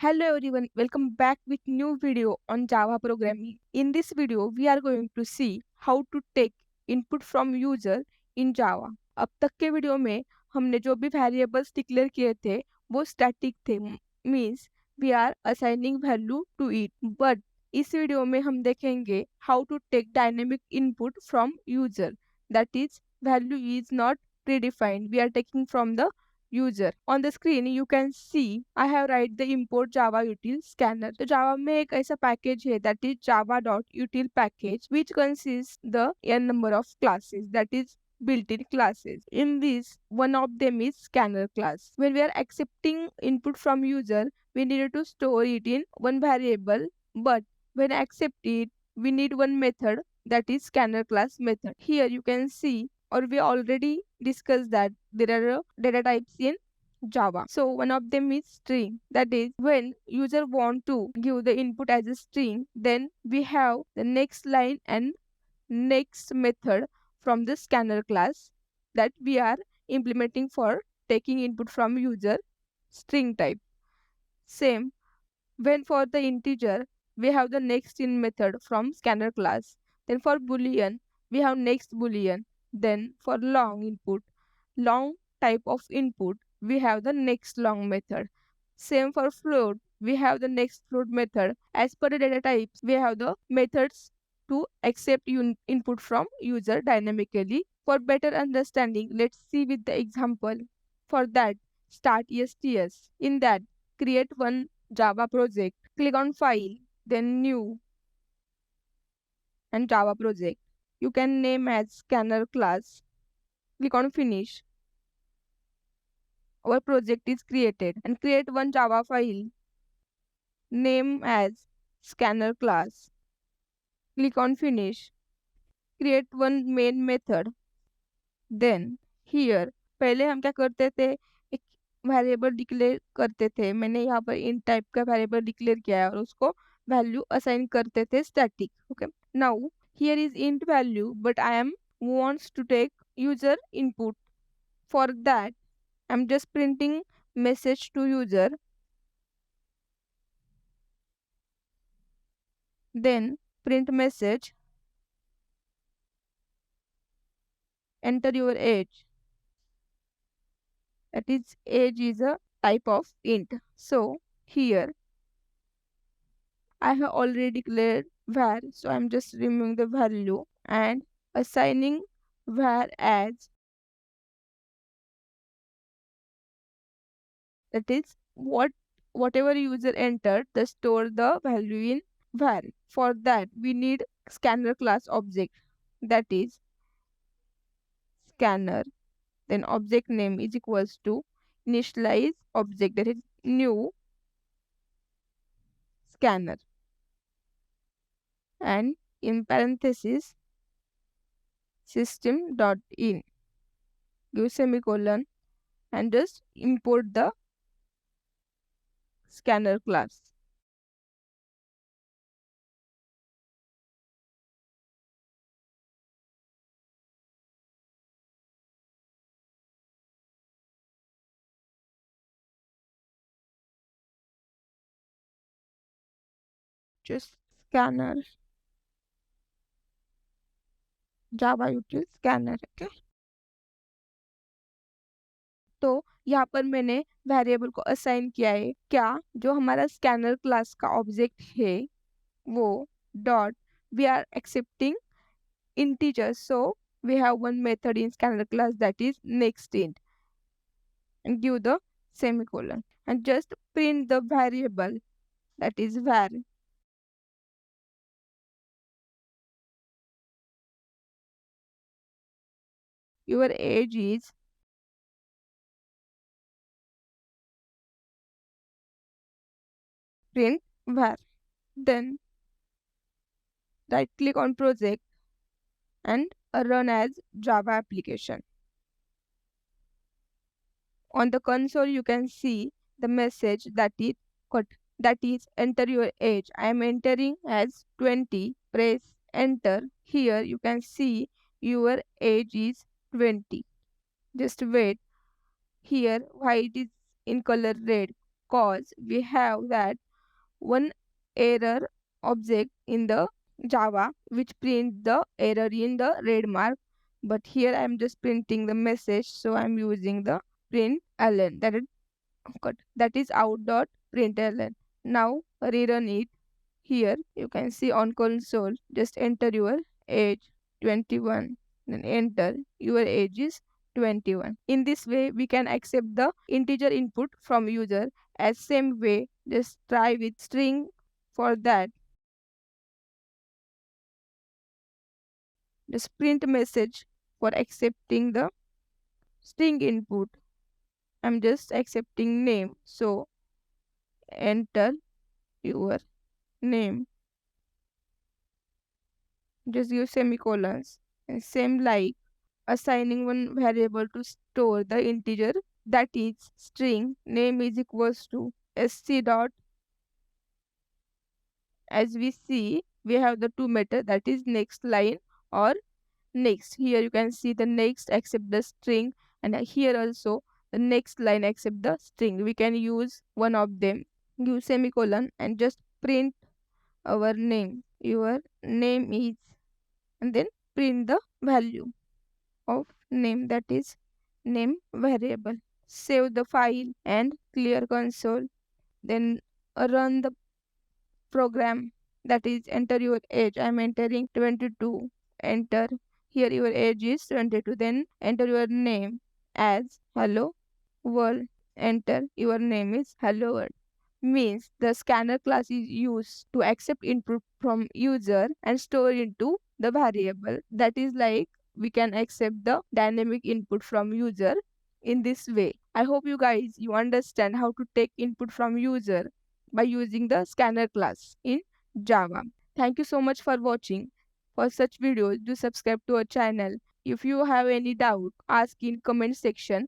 Hello everyone, welcome back with new video on Java programming. In this video, we are going to see how to take input from user in Java. अब तक के video में हमने जो भी variables declare किए थे वो स्टैटिक थे, means we are assigning value to it. But इस वीडियो में हम देखेंगे how to take dynamic input from user. That is value is not predefined, we are taking from the user. On the screen you can see I have write the import java util scanner. तो java में एक ऐसा package है that is java.util package which consists the n number of classes, that is built-in classes. In this, one of them is scanner class. When we are accepting input from user, we need to store it in one variable, but when accept it, we need one method, that is scanner class method. Here you can see, or we already discussed, that there are data types in Java. So one of them is string. That is, when user want to give the input as a string, then we have the next line and next method from the scanner class that we are implementing for taking input from user string type. Same, when for the integer, we have the next in method from scanner class. Then for boolean, we have next boolean. Then for long type of input, we have the next long method. Same for float, we have the next float method. As per the data types, we have the methods to accept input from user dynamically. For better understanding, let's see with the example. For that, start STS. In that, create one Java project. Click on File, then New and Java project. You can name as Scanner class. Click on Finish. Our project is created, and create one Java file. Name as Scanner class. Click on Finish. Create one main method. Then here पहले हम क्या करते थे, एक variable declare करते थे. मैंने यहाँ पर इन टाइप का वेरिएबल डिक्लेयर किया है और उसको वैल्यू असाइन करते थे static. Okay, now here is int value, but I am wants to take user input. For that, I'm just printing message to user. Then print message, enter your age. That is, age is a type of int. So here I have already declared var, so I'm just removing the value and assigning var as, that is, whatever user entered, the store the value in var. For that, we need scanner class object, that is scanner. Then object name is equals to initialize object, that is new scanner, and in parenthesis system.in, give semicolon and just import the scanner class. Just scanner java util scanner. Okay, तो यहाँ पर मैंने variable को assign किया है. क्या जो हमारा स्कैनर क्लास का ऑब्जेक्ट है वो dot, we are accepting integers, so we have one method in scanner class, that is next int, and give the semicolon and just print the variable, that is var. Your age is print var. Then right click on project and run as Java application. On the console you can see the message that is enter your age. I am entering as 20. Press enter. Here you can see your age is 20. Just wait. Here why it is in color red, cause we have that one error object in the Java which print the error in the red mark. But here I am just printing the message, so I am using the print ln, that is out dot println. Now rerun it. Here you can see on console, just enter your age 21, then enter your age is 21. In this way we can accept the integer input from user. As same way, just try with string. For that, just print message for accepting the string input. I'm just accepting name, so enter your name, just give semicolons, and same like assigning one variable to store the integer, that is string name is equals to sc dot. As we see, we have the two method, that is next line or next. Here you can see the next accept the string, and here also the next line accept the string. We can use one of them, give semicolon, and just print our name. Your name is, and then print the value of name, that is name variable. Save the file and clear console. Then run the program, that is enter your age. I am entering 22. Enter. Here your age is 22. Then enter your name as hello world. Enter your name is hello world. Means the scanner class is used to accept input from user and store into the variable. That is like we can accept the dynamic input from user in this way. I hope you understand how to take input from user by using the scanner class in Java. Thank you so much for watching. For such videos, do subscribe to our channel. If you have any doubt, ask in comment section.